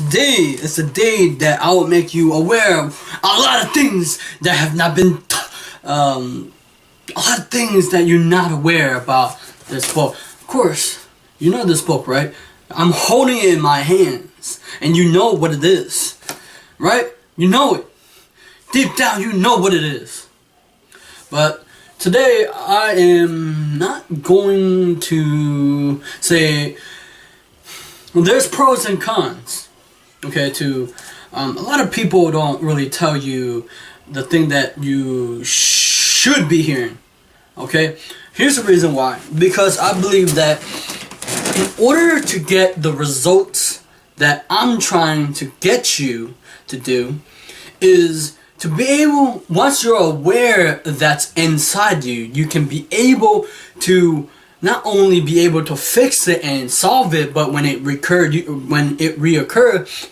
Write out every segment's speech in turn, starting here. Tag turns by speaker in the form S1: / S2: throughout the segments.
S1: Today is a day that I will make you aware of a lot of things that have not been, a lot of things that you're not aware about this book. Of course, you know this book, right? I'm holding it in my hands, and you know what it is, right? You know it. Deep down, you know what it is. But today, I am not going to say, well, there's pros and cons, okay, to, a lot of people don't really tell you the thing that you should be hearing, okay? Here's the reason why. Because I believe that in order to get the results that I'm trying to get you to do is to be able, once you're aware that's inside you, you can be able to not only be able to fix it and solve it, but when it reoccur,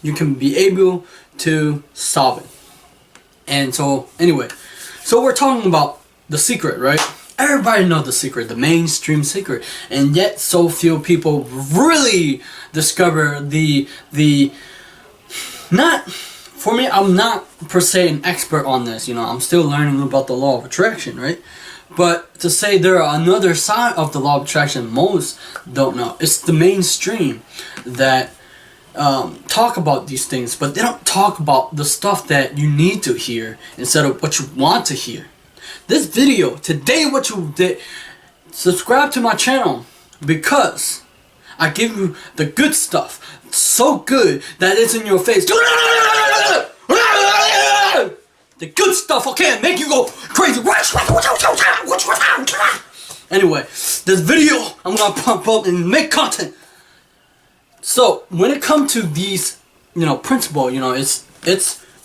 S1: you can be able to solve it. And so, anyway, so we're talking about The Secret, right? Everybody knows The Secret, the mainstream secret, and yet so few people really discover not, for me, I'm not per se an expert on this, you know, I'm still learning about the law of attraction, right? But to say there are another side of the law of attraction, most don't know. It's the mainstream that talk about these things, but they don't talk about the stuff that you need to hear instead of what you want to hear. This video, today what you did, subscribe to my channel because I give you the good stuff. So good that it's in your face. The good stuff, okay, and make you go crazy. Anyway, this video, I'm gonna pump up and make content. So, when it comes to these, you know, principle, you know, it's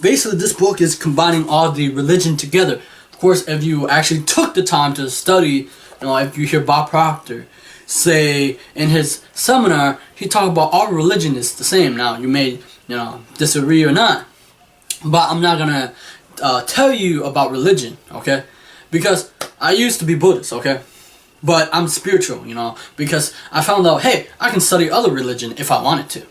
S1: basically this book is combining all the religion together. Of course, if you actually took the time to study, you know, if you hear Bob Proctor say in his seminar, he talked about all religion is the same. Now, you may, you know, disagree or not, but I'm not gonna tell you about religion, okay? Because I used to be Buddhist, okay? But I'm spiritual, you know, because I found out, hey, I can study other religion if I wanted to.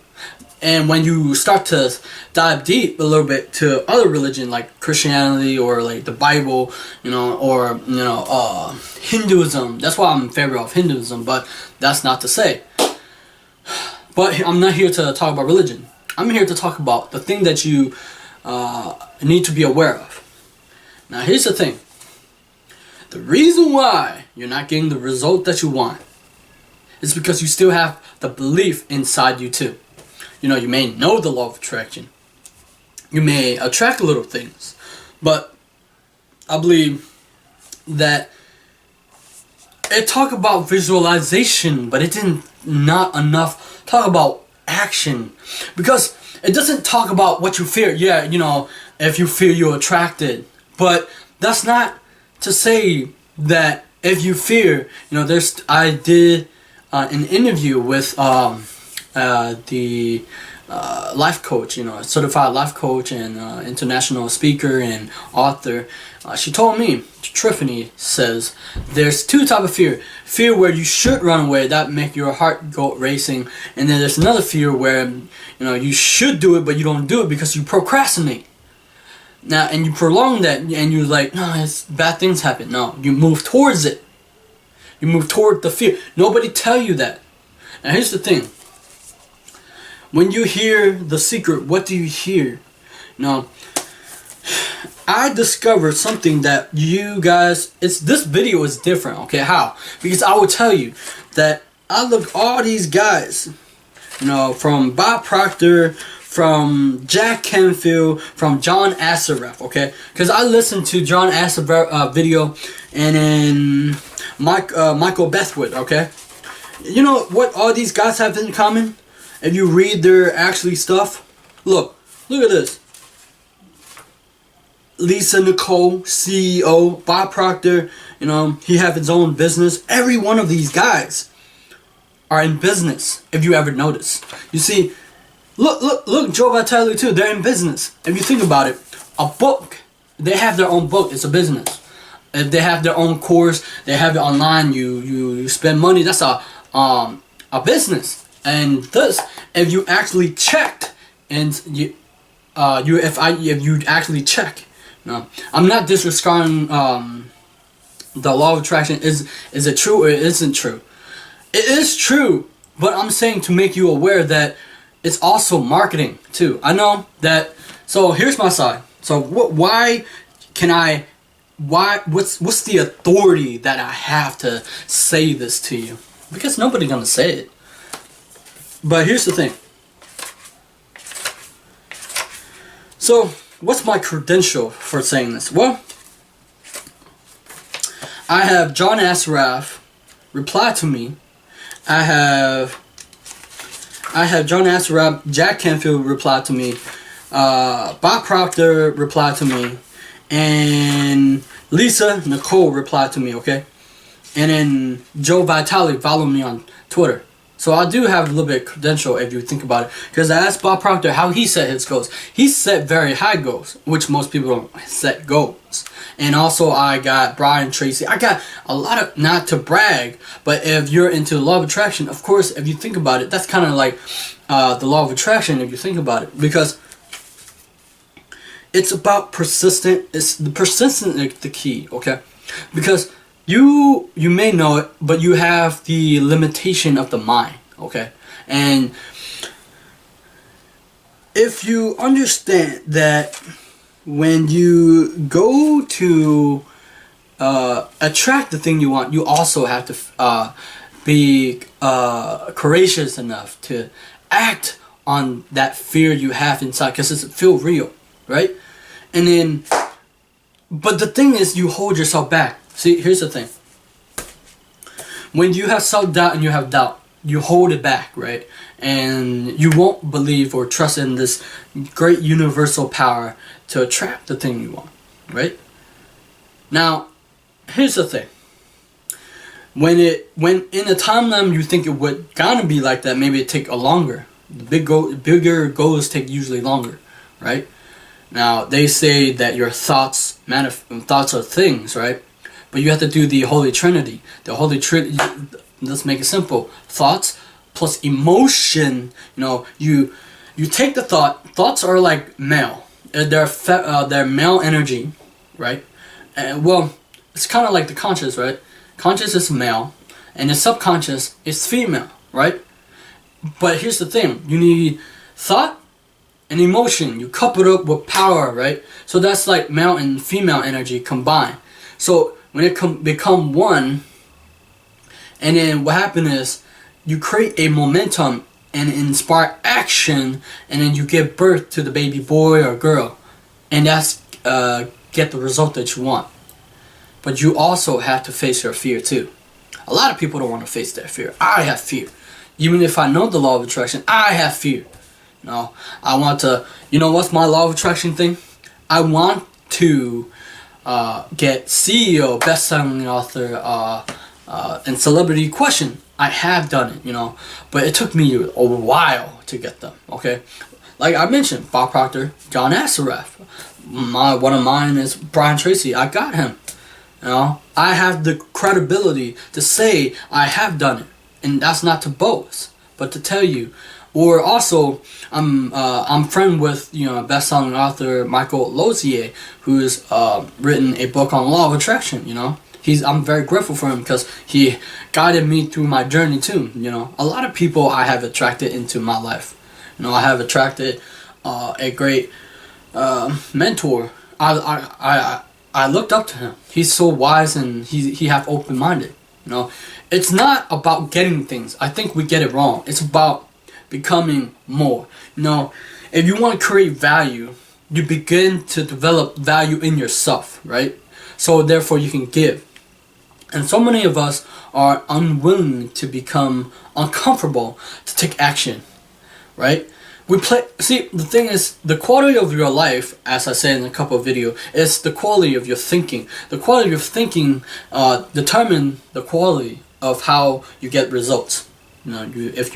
S1: And when you start to dive deep a little bit to other religion like Christianity or like the Bible, you know, or, you know, Hinduism, that's why I'm in favor of Hinduism, but that's not to say. But I'm not here to talk about religion. I'm here to talk about the thing that you need to be aware of. Now here's the thing. The reason why you're not getting the result that you want is because you still have the belief inside you too. You know, you may know the law of attraction. You may attract little things. But I believe that it talked about visualization, but it didn't not enough talk about action. Because it doesn't talk about what you fear. Yeah, you know, if you fear, you're attracted. But that's not to say that if you fear, you know, I did an interview with the life coach, you know, a certified life coach and international speaker and author. She told me, Tiffany says, there's two types of fear. Fear where you should run away, that make your heart go racing. And then there's another fear where, you know, you should do it, but you don't do it because you procrastinate. Now, and you prolong that, and you're like, no, bad things happen. No, you move towards it. You move toward the fear. Nobody tell you that. Now, here's the thing. When you hear The Secret, what do you hear? Now, I discovered something that you guys, this video is different, okay? How? Because I will tell you that I look all these guys, you know, from Bob Proctor, from Jack Canfield, from John Assaraf, okay? Because I listened to John Assaraf video and then Michael Beckwith, okay? You know what all these guys have in common? If you read their actually stuff, look at this. Lisa Nicole, CEO, Bob Proctor, you know, he have his own business. Every one of these guys are in business, if you ever notice. You see, look, Joe Vitale too, they're in business. If you think about it, a book, they have their own book, it's a business. If they have their own course, they have it online, you spend money, that's a business. And thus, if you actually checked and if you actually check, I'm not disregarding the law of attraction. Is it true or it isn't true? It is true, but I'm saying to make you aware that it's also marketing too. I know that. So here's my side. So why can I? What's the authority that I have to say this to you? Because nobody's gonna say it. But here's the thing. So what's my credential for saying this? Well, I have John Assaraf reply to me. I have John Assaraf, Jack Canfield reply to me. Bob Proctor replied to me, and Lisa Nicole replied to me, okay? And then Joe Vitale followed me on Twitter. So I do have a little bit of credential if you think about it. Because I asked Bob Proctor how he set his goals. He set very high goals, which most people don't set goals. And also I got Brian Tracy. I got a lot of, not to brag, but if you're into the law of attraction, of course, if you think about it, that's kind of like the law of attraction if you think about it. Because it's about persistent. It's the persistent is the key, okay? Because you may know it, but you have the limitation of the mind, okay? And if you understand that when you go to attract the thing you want, you also have to be courageous enough to act on that fear you have inside, because it feels real, right? And then, but the thing is, you hold yourself back. See, here's the thing. When you have self-doubt and you have doubt, you hold it back, right? And you won't believe or trust in this great universal power to attract the thing you want, right? Now, here's the thing. When in a timeline you think it would gonna be like that, maybe it take a longer. The bigger goals take usually longer, right? Now they say that your thoughts are things, right? But you have to do the Holy Trinity. The Holy Trinity. Let's make it simple. Thoughts plus emotion. You take the thought. Thoughts are like male. They're male energy, right? Well, it's kind of like the conscious, right? Conscious is male, and the subconscious is female, right? But here's the thing: you need thought and emotion. You couple it up with power, right? So that's like male and female energy combined. So when it become one, and then what happens is you create a momentum and inspire action, and then you give birth to the baby boy or girl, and that's get the result that you want. But you also have to face your fear too. A lot of people don't want to face their fear. I have fear. Even if I know the law of attraction, I have fear. I want to, what's my law of attraction thing? I want to get CEO, best-selling author, and celebrity question. I have done it, but it took me a while to get them, okay? Like I mentioned, Bob Proctor, John Assaraf. One of mine is Brian Tracy. I got him. I have the credibility to say I have done it, and that's not to boast, but to tell you. Or also, I'm friend with best-selling author Michael Lozier, who's written a book on law of attraction. I'm very grateful for him because he guided me through my journey too. A lot of people I have attracted into my life. I have attracted a great mentor. I looked up to him. He's so wise and he have open-minded. It's not about getting things. I think we get it wrong. It's about becoming more. If you want to create value, you begin to develop value in yourself, right? So therefore you can give. And so many of us are unwilling to become uncomfortable to take action, right? See, the thing is, the quality of your life, as I said in a couple of videos, is the quality of your thinking. The quality of your thinking determine the quality of how you get results. If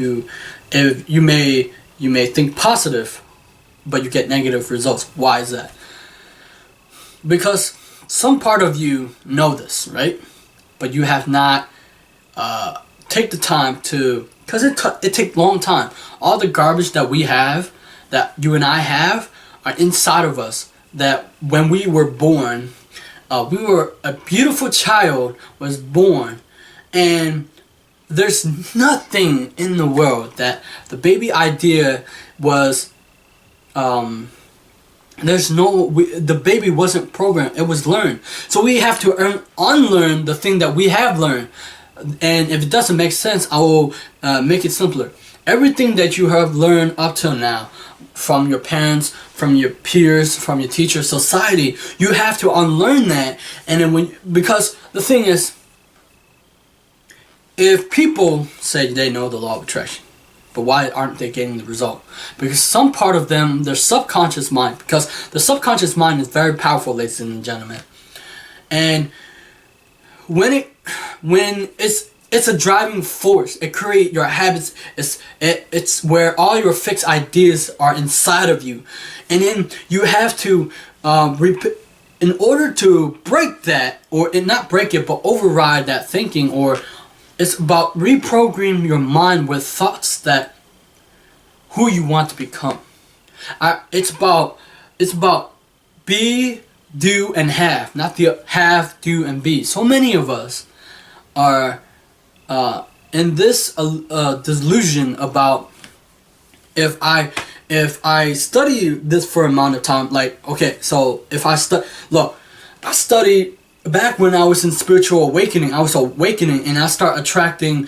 S1: you may think positive, but you get negative results. Why is that? Because some part of you know this, right? But you have not take the time to, because it takes long time. All the garbage that we have that you and I have are inside of us. That when we were born, we were a beautiful child was born, and there's nothing in the world that the baby idea was. The baby wasn't programmed; it was learned. So we have to unlearn the thing that we have learned. And if it doesn't make sense, I will make it simpler. Everything that you have learned up till now, from your parents, from your peers, from your teacher, society, you have to unlearn that. And then because the thing is, if people say they know the law of attraction, but why aren't they getting the result? Because some part of them, their subconscious mind, because the subconscious mind is very powerful, ladies and gentlemen. And when it's a driving force. It creates your habits. It's where all your fixed ideas are inside of you, and then you have to in order to break that, or not break it, but override that thinking, or it's about reprogramming your mind with thoughts that who you want to become. It's about be, do, and have, not the have, do, and be. So many of us are in this delusion about if I study this for an amount of time, like, okay, so if I studied back when I was in spiritual awakening. I was awakening, and I start attracting,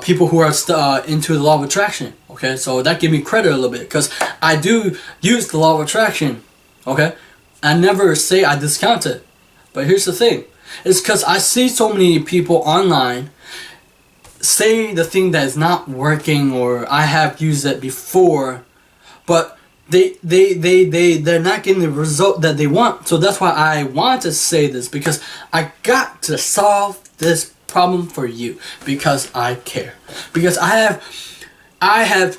S1: people who are into the law of attraction. Okay, so that gave me credit a little bit, because I do use the law of attraction. Okay, I never say I discount it, but here's the thing: it's because I see so many people online say the thing that is not working, or I have used it before, but they're not getting the result that they want. So that's why I want to say this, because I got to solve this problem for you, because I care, because I have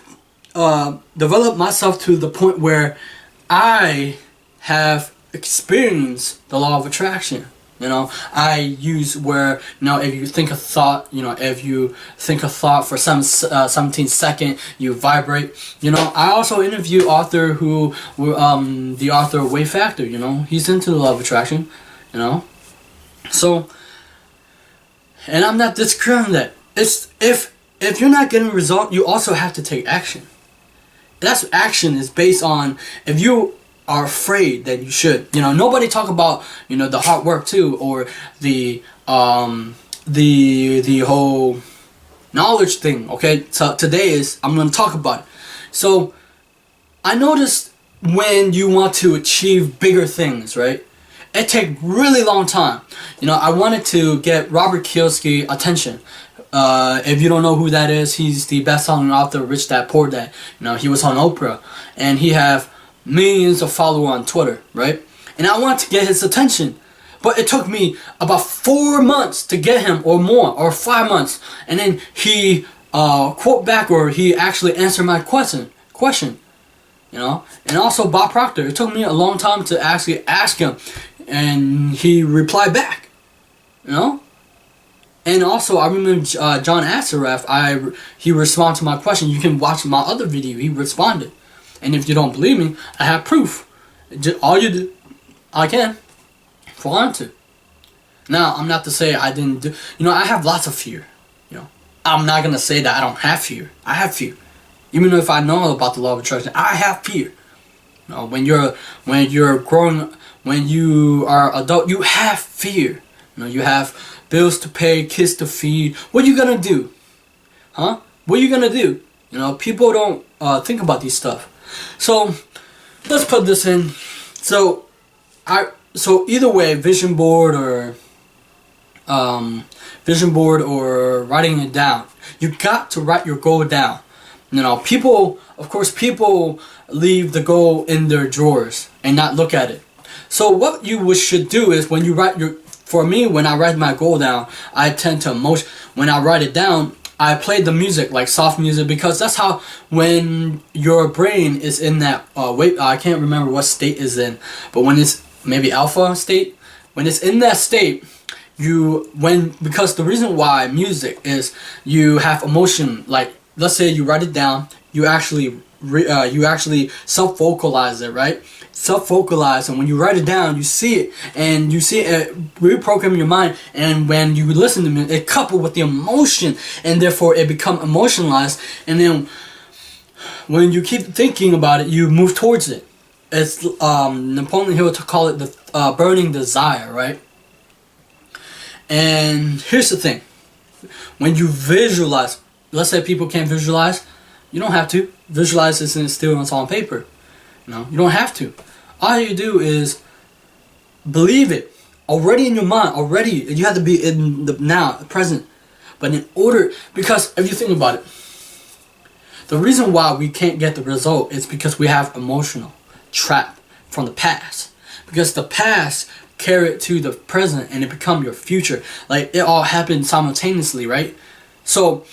S1: developed myself to the point where I have experienced the law of attraction. I use where, if you think a thought, if you think a thought for 17 seconds, you vibrate. I also interview author the author of Wave Factor, he's into the law of attraction, So, and I'm not discounting that. It's, if you're not getting a result, you also have to take action. That's action is based on, if you are afraid that you should. Nobody talk about, the hard work too, or the whole knowledge thing. Okay, so today I'm going to talk about it. So I noticed when you want to achieve bigger things, right? It takes really long time. I wanted to get Robert Kiyosaki attention. If you don't know who that is, he's the best-selling author of Rich Dad Poor Dad. He was on Oprah, and he have millions of followers on Twitter, right? And I wanted to get his attention, but it took me about 4 months to get him, or more, or 5 months. And then he quote back, or he actually answered my question. And also Bob Proctor. It took me a long time to actually ask him, and he replied back. And also I remember John Assaraf. He responded to my question. You can watch my other video. He responded. And if you don't believe me, I have proof. All you do, I can, if I want to. Now, I'm not to say I didn't do. I have lots of fear. I'm not gonna say that I don't have fear. I have fear, even if I know about the law of attraction. I have fear. When you're growing, when you are adult, you have fear. You have bills to pay, kids to feed. What are you gonna do? Huh? What are you gonna do? People don't think about these stuff. So let's put this in. So either way, vision board or writing it down. You got to write your goal down. People leave the goal in their drawers and not look at it. So what you should do is, when you when I write my goal down, I tend to when I write it down, I play the music, like soft music, because that's how, when your brain is in that I can't remember what state is in, but when it's maybe alpha state, when it's in that state, because the reason why music is, you have emotion. Like, let's say you write it down, you actually you actually self-vocalize it, right? Self-vocalize, and when you write it down, you see it, and you see it reprogram your mind, and when you listen to it, it coupled with the emotion, and therefore it become emotionalized, and then when you keep thinking about it, you move towards it. It's Napoleon Hill to call it the burning desire, right? And here's the thing: when you visualize, let's say people can't visualize, you don't have to visualize this and still it's on paper. You don't have to. All you do is believe it already in your mind. Already, you have to be in the now, present. But in order, because if you think about it, the reason why we can't get the result is because we have emotional trap from the past. Because the past carry it to the present and it become your future. Like it all happened simultaneously, right? So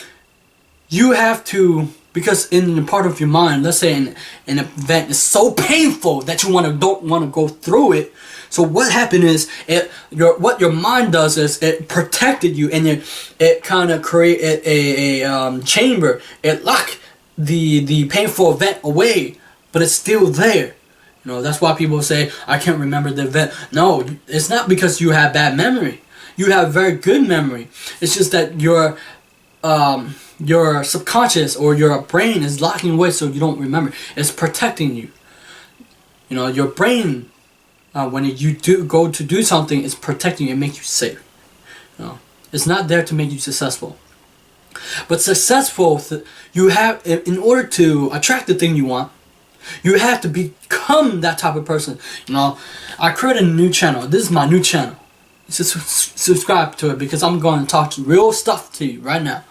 S1: you have to, because in the part of your mind, let's say an event is so painful that you don't want to go through it. So what happened is what your mind does is it protected you, and it kind of created a chamber. It locked the painful event away, but it's still there. That's why people say, I can't remember the event. No, it's not because you have bad memory. You have very good memory. It's just that your subconscious or your brain is locking away so you don't remember. It's protecting you. Your brain, when you go to do something, it's protecting you and make you safe. It's not there to make you successful. But successful, you have, in order to attract the thing you want, you have to become that type of person. I created a new channel. This is my new channel. Just subscribe to it because I'm going to talk real stuff to you right now.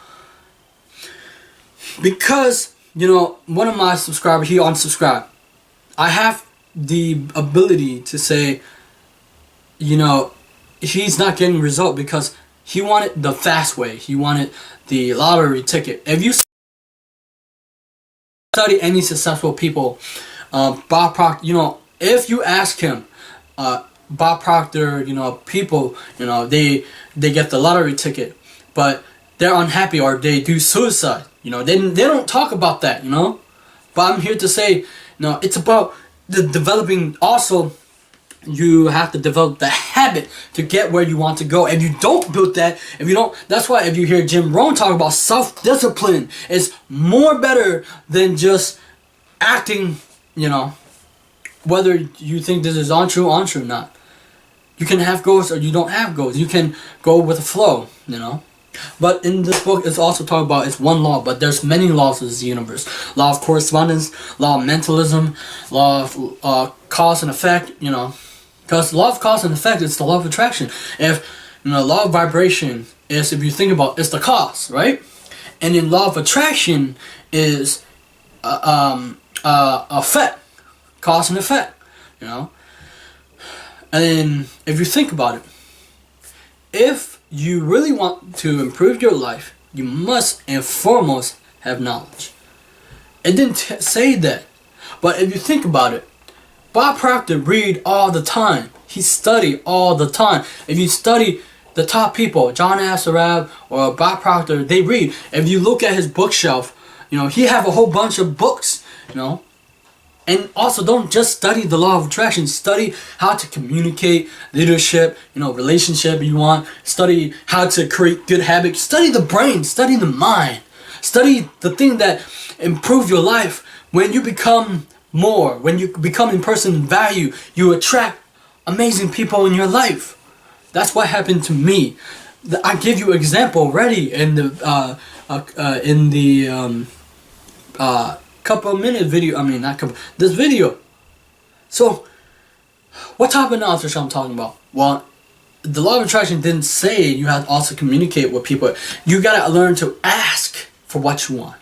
S1: Because, one of my subscribers, he unsubscribed. I have the ability to say, he's not getting result because he wanted the fast way. He wanted the lottery ticket. If you study any successful people, Bob Proctor, if you ask him, Bob Proctor, people, they get the lottery ticket, but they're unhappy or they do suicide. They don't talk about that. But I'm here to say, it's about the developing. Also, you have to develop the habit to get where you want to go. If you don't build that, that's why if you hear Jim Rohn talk about self-discipline, it's more better than just acting, whether you think this is untrue or not. You can have goals or you don't have goals. You can go with the flow, But in this book, it's also talking about it's one law, but there's many laws of this universe. Law of correspondence, law of mentalism, law of cause and effect, Because law of cause and effect is the law of attraction. If law of vibration is, if you think about, it's the cause, right? And then law of attraction is effect, cause and effect, And then if you think about it, if you really want to improve your life, you must and foremost have knowledge. It didn't say that, but if you think about it, Bob Proctor read all the time. He studied all the time. If you study the top people, John Assaraf or Bob Proctor, they read. If you look at his bookshelf, he have a whole bunch of books, And also don't just study the law of attraction. Study how to communicate, leadership, relationship you want. Study how to create good habits. Study the brain, study the mind. Study the thing that improve your life. When you become more, when you become a person of value, you attract amazing people in your life. That's what happened to me. I give you an example already in the couple minute video. This video. So, what type of knowledge I'm talking about? Well, the law of attraction didn't say you have to also communicate with people. You gotta learn to ask for what you want,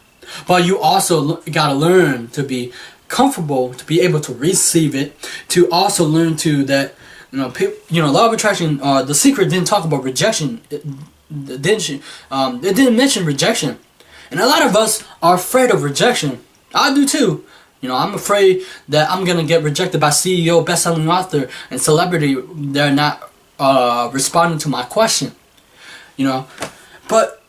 S1: but you also gotta learn to be comfortable to be able to receive it. To also learn to that law of attraction. The Secret didn't talk about rejection. It didn't mention rejection, and a lot of us are afraid of rejection. I do too. I'm afraid that I'm gonna get rejected by CEO, best-selling author, and celebrity. They're not responding to my question. But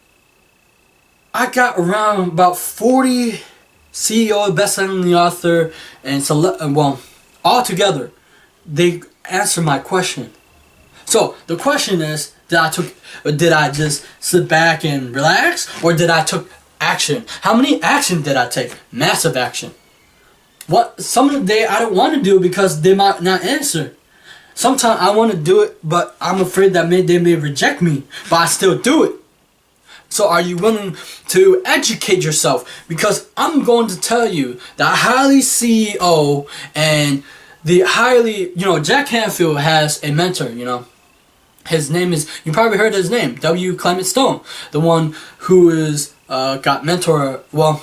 S1: I got around about 40 CEO, best-selling author, and well, all together, they answer my question. So the question is, did I just sit back and relax, or did I took action? How many action did I take? Massive action. What some of the day I don't want to do because they might not answer. Sometimes I want to do it, but I'm afraid that they may reject me, but I still do it. So are you willing to educate yourself? Because I'm going to tell you that highly CEO and the highly, Jack Canfield has a mentor, His name is, you probably heard his name, W. Clement Stone. The one who is, got mentor, well,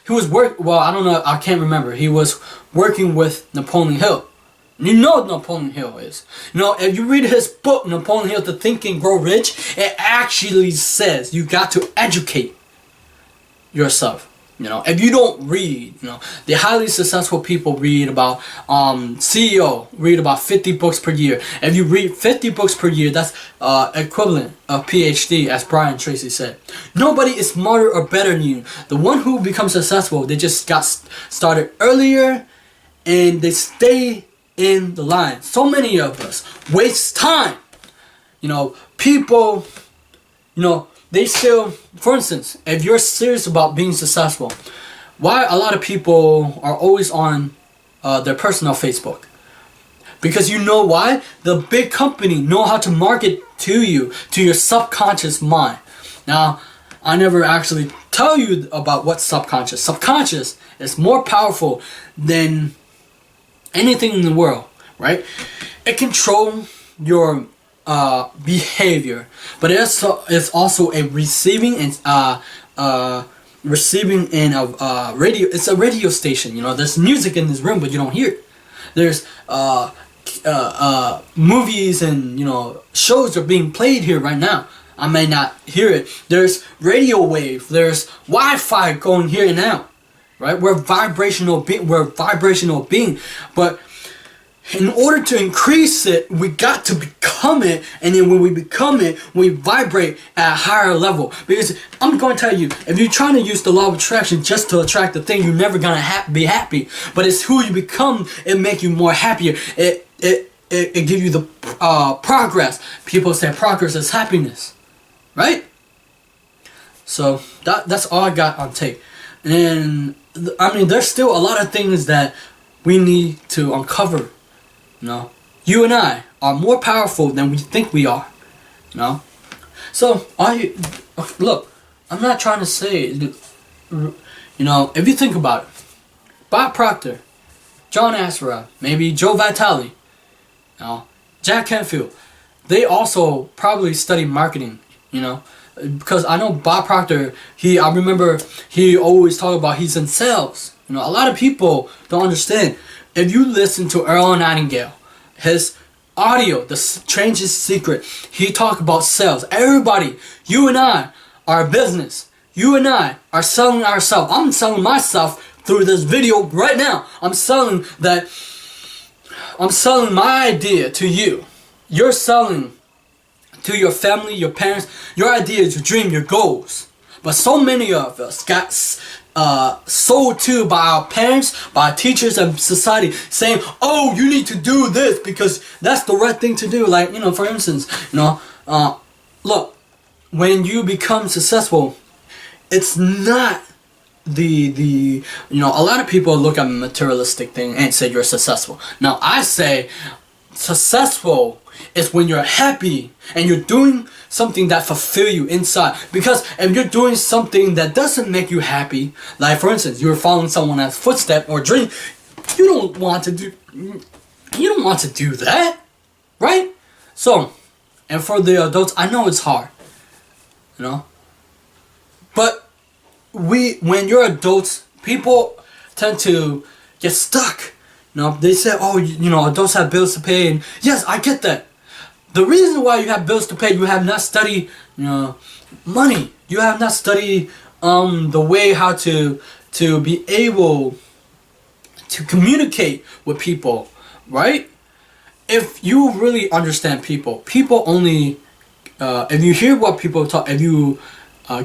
S1: I don't know, I can't remember. He was working with Napoleon Hill. You know what Napoleon Hill is. If you read his book, Napoleon Hill, To Think and Grow Rich, it actually says you got to educate yourself. If you don't read, the highly successful people read about, CEO, read about 50 books per year. If you read 50 books per year, that's equivalent of PhD, as Brian Tracy said. Nobody is smarter or better than you. The one who becomes successful, they just got started earlier, and they stay in the line. So many of us waste time. People, they still, for instance, if you're serious about being successful, why a lot of people are always on their personal Facebook? Because you know why? The big company know how to market to you, to your subconscious mind. Now, I never actually tell you about what's subconscious. Subconscious is more powerful than anything in the world, right? It controls your behavior, but it's also a receiving and radio. It's a radio station. There's music in this room, but you don't hear it. There's movies and shows are being played here right now. I may not hear it. There's radio wave. There's Wi-Fi going here and now, right? We're vibrational being, but in order to increase it, we got to become it, and then when we become it, we vibrate at a higher level. Because I'm going to tell you, if you're trying to use the law of attraction just to attract the thing, you're never gonna be happy. But it's who you become. It make you more happier. It give you the progress. People say progress is happiness, right? So that's all I got on tape. And there's still a lot of things that we need to uncover. You and I are more powerful than we think we are. So look, I'm not trying to say, if you think about it, Bob Proctor, John Assaraf, maybe Joe Vitale, Jack Canfield, they also probably study marketing, because I know Bob Proctor, I remember he always talked about he's in sales. A lot of people don't understand. If you listen to Earl Nightingale, his audio, The Strangest Secret, he talked about sales. Everybody, you and I are a business. You and I are selling ourselves. I'm selling myself through this video right now. I'm selling my idea to you. You're selling to your family, your parents, your ideas, your dream, your goals. But so many of us got sold to by our parents, by our teachers and society, saying, oh, you need to do this because that's the right thing to do. Like, for instance, look, when you become successful, it's not a lot of people look at a materialistic thing and say you're successful. Now, I say successful is when you're happy and you're doing something that fulfill you inside. Because if you're doing something that doesn't make you happy, like for instance, you're following someone else's footstep or dream, you don't want to do that, right? So, and for the adults, I know it's hard, but when you're adults, people tend to get stuck. They say, oh, adults have bills to pay, and yes, I get that. The reason why you have bills to pay, you have not studied, money. You have not studied the way how to be able to communicate with people, right? If you really understand people only, if you hear what people talk, if you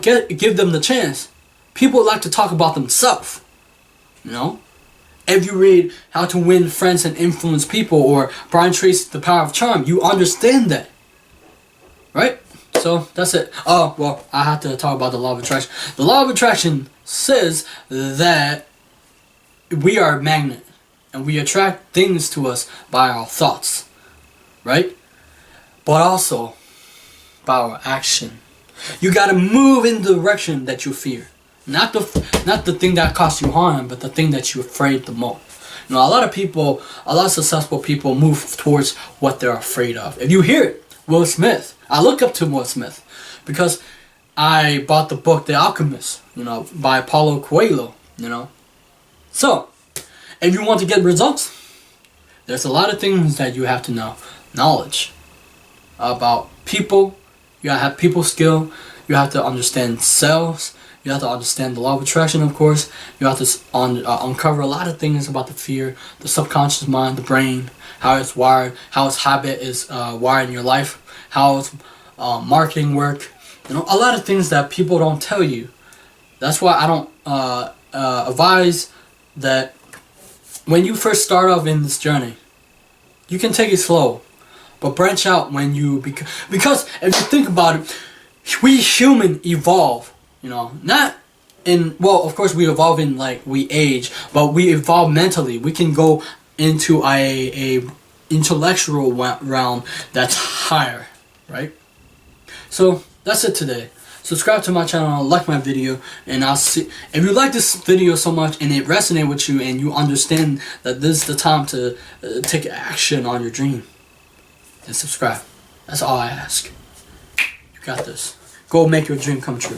S1: give them the chance, people like to talk about themselves. You know? If you read How to Win Friends and Influence People or Brian Tracy's The Power of Charm, you understand that. Right? So, that's it. Oh, well, I have to talk about the Law of Attraction. The Law of Attraction says that we are a magnet. And we attract things to us by our thoughts. Right? But also by our action. You gotta move in the direction that you fear. Not the thing that costs you harm, but the thing that you're afraid the most. You know, a lot of successful people move towards what they're afraid of. If you hear it, Will Smith. I look up to Will Smith because I bought the book The Alchemist, you know, by Paulo Coelho, you know. So, if you want to get results, there's a lot of things that you have to know. Knowledge about people. You gotta have people skill. You have to understand sales. You have to understand the law of attraction, of course. You have to uncover a lot of things about the fear, the subconscious mind, the brain, how it's wired, how its habit is wired in your life, how its marketing work. You know, a lot of things that people don't tell you. That's why I don't advise that when you first start off in this journey, you can take it slow, but branch out when you because if you think about it, we human evolve. You know, not in, well, of course we evolve in, like, we age, but we evolve mentally. We can go into a intellectual realm that's higher, right? So that's it today. Subscribe to my channel, like my video, and I'll see if you like this video so much and it resonates with you and you understand that this is the time to take action on your dream. Then subscribe. That's all I ask. You got this. Go make your dream come true.